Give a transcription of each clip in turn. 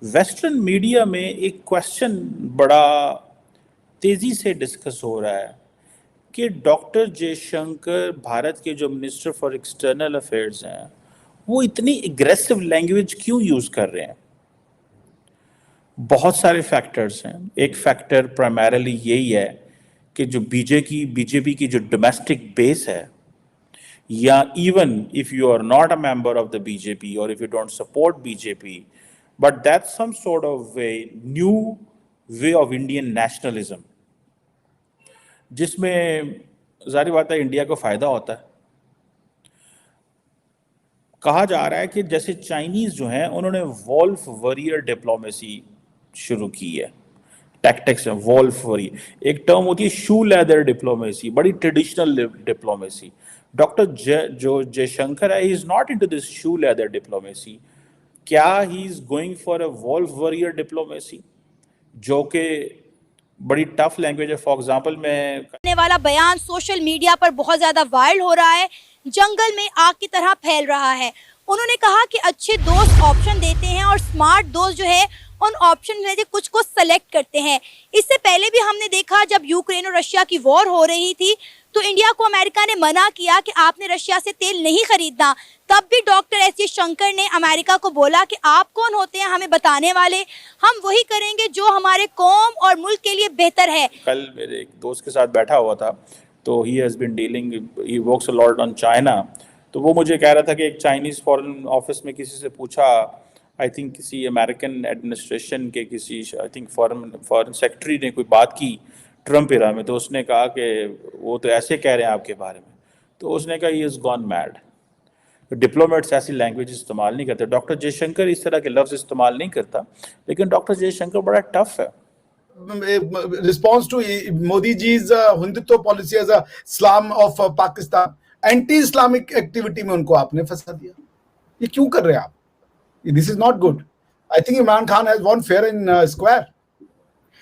Western media में एक question बड़ा तेजी से डिस्कस हो रहा है कि डॉक्टर जयशंकर, भारत के जो मिनिस्टर फॉर एक्सटर्नल अफेयर्स हैं, वो इतनी एग्रेसिव लैंग्वेज क्यों यूज कर रहे हैं। बहुत सारे फैक्टर्स हैं। एक फैक्टर प्राइमरीली यही है कि जो बीजेपी की जो डोमेस्टिक बेस है, या even if you are not a member of the BJP और if you don't support BJP, but that's some sort of way new way of Indian nationalism, जिसमें जाहिर बात है इंडिया को फायदा होता है। कहा जा रहा है कि जैसे चाइनीज जो हैं उन्होंने वॉल्फ वॉरियर डिप्लोमेसी शुरू की है। टैक्टिक्स है वॉल्फ वॉरियर, एक टर्म होती है शू लेदर डिप्लोमेसी, बड़ी ट्रेडिशनल डिप्लोमेसी। डॉक्टर जो जयशंकर है, he is not into this shoe leather diplomacy. क्या he is going for a wolf warrior diplomacy, जो कि बड़ी टफ लैंग्वेज है। फॉर एग्जांपल में करने वाला बयान सोशल मीडिया पर बहुत ज्यादा वायरल हो रहा है, जंगल में आग की तरह फैल रहा है। उन्होंने कहा कि अच्छे दोस्त ऑप्शन देते हैं और स्मार्ट दोस्त जो है उन ऑप्शन में से कुछ को सेलेक्ट करते हैं। इससे पहले भी हमने देखा जब यूक्रेन और रशिया की वॉर हो रही थी तो इंडिया को अमेरिका ने मना किया कि आपने रशिया से तेल नहीं खरीदना। तब भी डॉक्टर एस जयशंकर ने अमेरिका को बोला कि आप कौन होते हैं हमें बताने वाले, हम वही करेंगे जो हमारे कौम और मुल्क के लिए बेहतर है। कल मेरे एक दोस्त के साथ बैठा हुआ था, तो he has been dealing, he works a lot on China. तो वो मुझे कह रहा था कि एक चाइनीज़ फॉरेन ऑफिस में किसी से पूछा, आई थिंक किसी अमेरिकन एडमिनिस्ट्रेशन के किसी, आई थिंक फॉरेन सेक्रेटरी ने कोई बात की ट्रम्प एरा में, तो उसने कहा कि वो तो ऐसे कह रहे हैं आपके बारे में। तो उसने कहा he is gone mad. Diplomats ऐसी लैंग्वेज इस्तेमाल नहीं करते। डॉक्टर जयशंकर इस तरह के लफ्ज़ इस्तेमाल नहीं करता, लेकिन डॉक्टर जयशंकर बड़ा टफ है। Response to Modi ji's Hindutva policy as a Islam of Pakistan, anti Islamic activity में उनको आपने फंसा दिया। ये क्यों कर रहे हैं आप? This is not good. I think Imran Khan has won fair in square.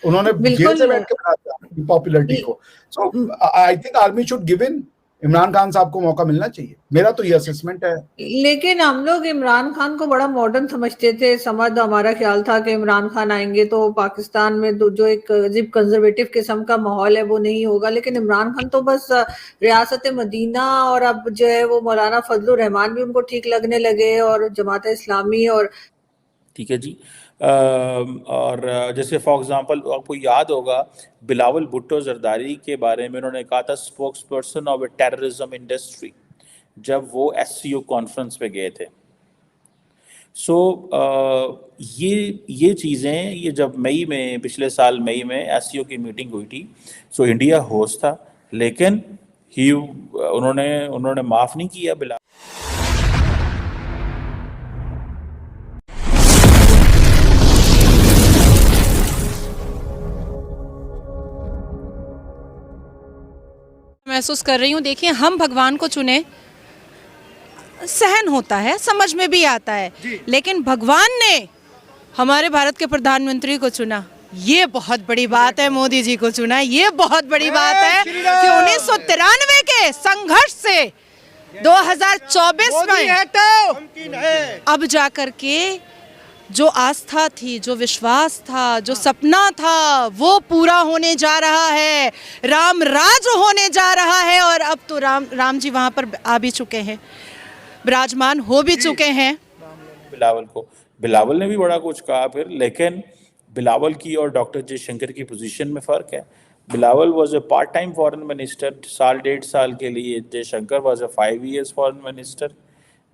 उन्होंने जेल से बैठ के बनाया पॉपुलरिटी को। So I think army should give in. Imran Khan साहब को मौका मिलना चाहिए, मेरा तो ये असेसमेंट है। लेकिन हम लोग इमरान खान को बड़ा मॉडर्न समझते थे। हमारा ख्याल था कि इमरान खान आएंगे तो पाकिस्तान में जो एक अजीब कंजर्वेटिव किस्म का माहौल है वो नहीं होगा। लेकिन इमरान खान तो बस रियासत मदीना और अब जो है वो मौलाना फजलुर रहमान भी उनको ठीक लगने लगे और जमात इस्लामी और ठीक है जी। और जैसे फॉर एग्जांपल आपको याद होगा बिलावल भुट्टो जरदारी के बारे में उन्होंने कहा था spokes person of A terrorism industry, जब वो एससीओ कॉन्फ्रेंस पे गए थे। सो ये चीज़ें, ये जब मई में, पिछले साल मई में एससीओ की मीटिंग हुई थी, सो इंडिया होस्ट था, लेकिन उन्होंने माफ़ नहीं किया बिलावल। महसूस कर रही हूँ। देखिए, हम भगवान को चुने, सहन होता है, समझ में भी आता है, लेकिन भगवान ने हमारे भारत के प्रधानमंत्री को चुना, ये बहुत बड़ी बात है। मोदी जी को चुना, ये बहुत बड़ी बात है कि 1993 के संघर्ष से 2024 में अब जाकर के जो आस्था थी, जो विश्वास था, जो सपना था, वो पूरा होने जा रहा है। राम राज होने जा रहा है और अब तो राम जी वहाँ पर आ भी चुके हैं, विराजमान हो भी चुके हैं। बिलावल ने भी बड़ा कुछ कहा फिर, लेकिन बिलावल की और डॉक्टर जयशंकर की पोजीशन में फ़र्क है। Bilawal was a part time foreign minister, साल 1.5 साल के लिए। Jaishankar was a 5 years foreign minister.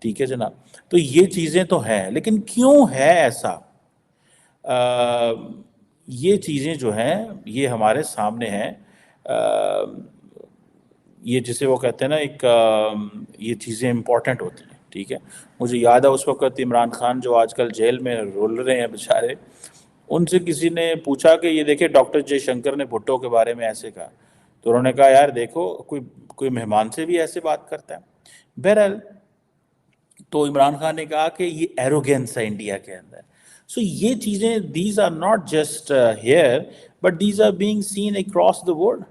ठीक है जनाब, तो ये चीज़ें तो हैं, लेकिन क्यों है ऐसा? ये चीज़ें जो हैं ये हमारे सामने हैं। ये जिसे वो कहते हैं ना, ये चीज़ें इम्पॉर्टेंट होती हैं। ठीक है, मुझे याद है उस वक्त इमरान खान जो आजकल जेल में रोल रहे हैं बेचारे, उनसे किसी ने पूछा कि ये देखिए डॉक्टर जयशंकर ने भुट्टो के बारे में ऐसे कहा, तो उन्होंने कहा यार देखो कोई मेहमान से भी ऐसे बात करता है। बहरहाल, तो इमरान खान ने कहा कि ये एरोगेंस है इंडिया के अंदर। सो ये चीज़ें, these are not just here, but these are being seen across the world.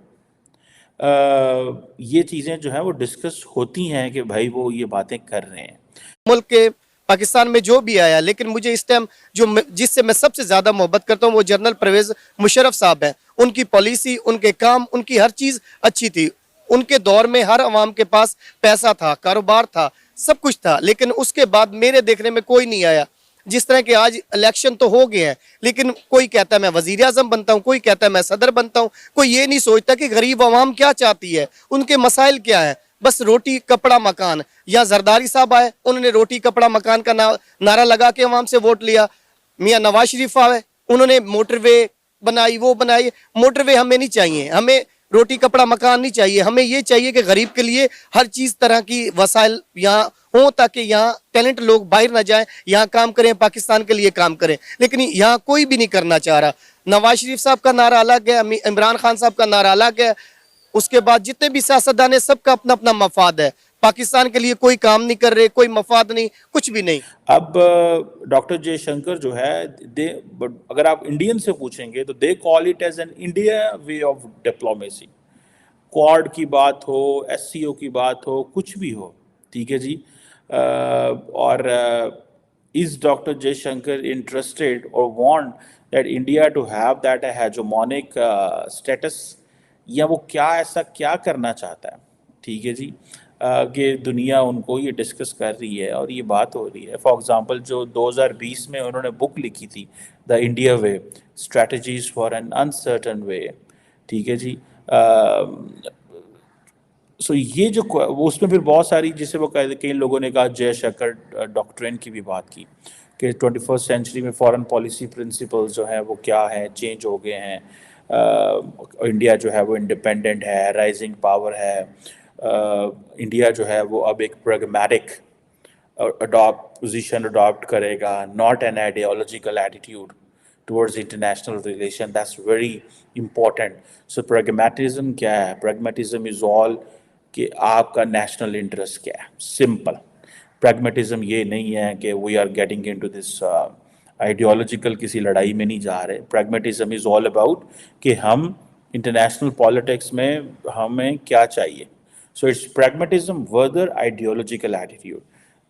ये चीज़ें जो हैं वो डिस्कस होती हैं कि भाई वो ये बातें कर रहे हैं। मुल्क के पाकिस्तान में जो भी आया, लेकिन मुझे इस टाइम जिससे मैं सबसे ज्यादा मोहब्बत करता हूँ वो जनरल परवेज मुशर्रफ साहब हैं। उनकी पॉलिसी, उनके काम, उनकी हर चीज अच्छी थी। उनके दौर में हर अवाम के पास पैसा था, कारोबार था, सब कुछ था, लेकिन उसके बाद मेरे देखने में कोई नहीं आया। जिस तरह के आज इलेक्शन तो हो गए हैं, लेकिन कोई कहता है मैं वजीर आजम बनता हूँ, कोई कहता है मैं सदर बनता हूँ, कोई ये नहीं सोचता कि गरीब अवाम क्या चाहती है, उनके मसाइल क्या है। बस रोटी कपड़ा मकान। या जरदारी साहब आए, उन्होंने रोटी कपड़ा मकान का नारा लगा के अवाम से वोट लिया। मियाँ नवाज शरीफ आए, उन्होंने मोटरवे बनाई, वो बनाई। मोटरवे हमें नहीं चाहिए, हमें रोटी कपड़ा मकान नहीं चाहिए, हमें ये चाहिए कि गरीब के लिए हर चीज तरह की वसाइल यहाँ हो, ताकि यहाँ टैलेंट लोग बाहर ना जाएं, यहाँ काम करें, पाकिस्तान के लिए काम करें। लेकिन यहाँ कोई भी नहीं करना चाह रहा। नवाज शरीफ साहब का नारा अलग है, इमरान खान साहब का नारा अलग है, उसके बाद जितने भी सियासतदान है सबका अपना अपना मफाद है। पाकिस्तान के लिए कोई काम नहीं कर रहे, कोई मफाद नहीं, कुछ भी नहीं। अब डॉक्टर जयशंकर जो है, अगर आप इंडियन से पूछेंगे तो they call it as an India way of diplomacy. Quad की बात हो, एससीओ की बात हो, कुछ भी हो, ठीक है जी। और इज डॉक्टर जयशंकर इंटरेस्टेड और want that India to have that hegemonic status, या वो ऐसा क्या करना चाहता है, ठीक है जी, कि दुनिया उनको ये डिस्कस कर रही है और ये बात हो रही है। फॉर एग्जांपल जो 2020 में उन्होंने बुक लिखी थी, the India way, strategies for an uncertain way, ठीक है जी। सो ये जो उसमें फिर बहुत सारी, जिसे वो कई लोगों ने कहा जयशंकर डॉक्ट्रिन की भी बात की कि 21st सेंचुरी में फॉरेन पॉलिसी प्रिंसिपल्स जो हैं वो क्या हैं, चेंज हो गए हैं। इंडिया जो है वो इंडिपेंडेंट है, राइजिंग पावर है। इंडिया जो है वो अब एक प्रैग्मेटिक पोजीशन अडॉप्ट करेगा, not an ideological attitude towards international relation. That's very important. So pragmatism क्या है? Pragmatism is all कि आपका national interest क्या है, simple. Pragmatism ये नहीं है कि we are getting into this ideological किसी लड़ाई में नहीं जा रहे। Pragmatism is all about कि हम international politics में हमें क्या चाहिए। So it's pragmatism versus ideological attitude.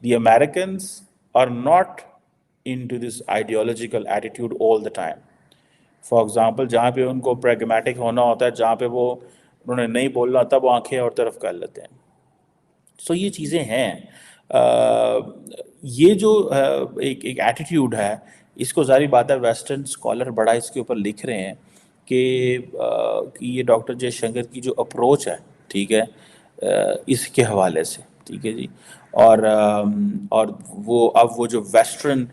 The Americans are not into this ideological attitude all the time. For example, जहाँ पे उनको pragmatic होना होता है, जहाँ पे उन्होंने नहीं बोलना होता, वो आंखें और तरफ कर लेते हैं। So ये चीज़ें हैं। ये जो एक एटीट्यूड है, इसको जारी बात है वेस्टर्न स्कॉलर बड़ा इसके ऊपर लिख रहे हैं कि ये डॉक्टर जयशंकर की जो अप्रोच है, ठीक है, इसके हवाले से, ठीक है जी। और वो जो वेस्टर्न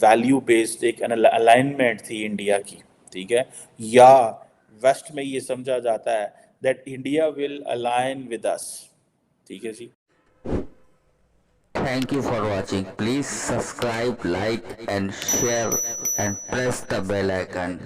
वैल्यू बेस्ड एक अलाइनमेंट थी इंडिया की, ठीक है, या वेस्ट में ये समझा जाता है that India will align with us, ठीक है जी। Thank you for watching. Please subscribe, like and share and press the bell icon.